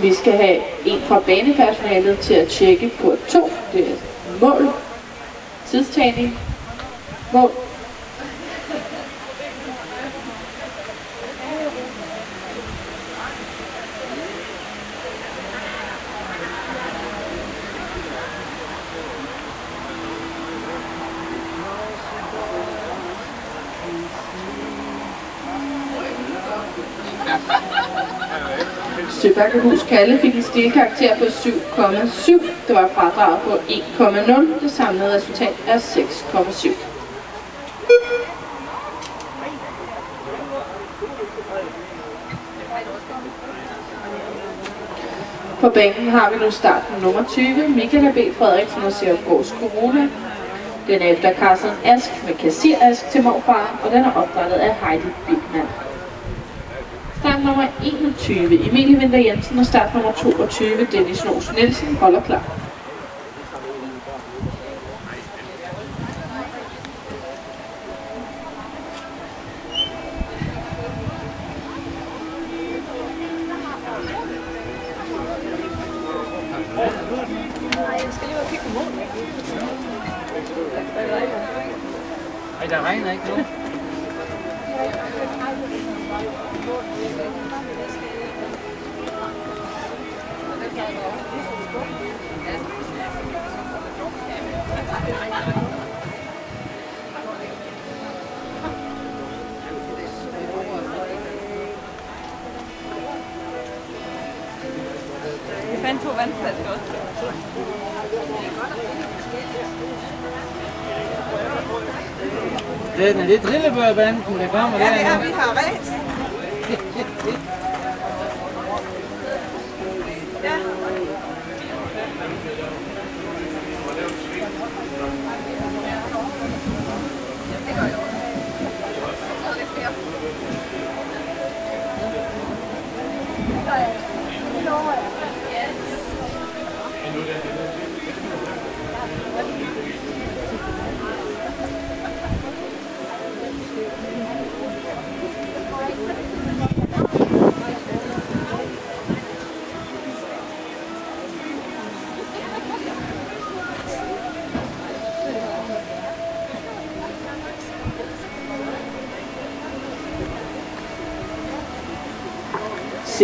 Vi skal have en fra banepersonalet til at tjekke på 2. Det er mål, tidstagning, mål. Søbakkehus Kalle fik en stilkarakter på 7,7. Det var fradraget på 1,0. Det samlede resultat er 6,7. På banen har vi nu starten nummer 20. Michael B. Frederiksen og Severgårds Corona. Den er efter Carsten Ask med kassirask til morfar, og den er opdrettet af Heidi Bigman. Start nummer 21, Emilie Winter Jensen, og start nummer 22, Dennis Noos Nielsen, holder klar. Ej, der regner ikke nu. Vi fandt 2 vandflasker også. Det er lidt drillebørbanden, der kommer der. Ja, vi har ræs. Ja.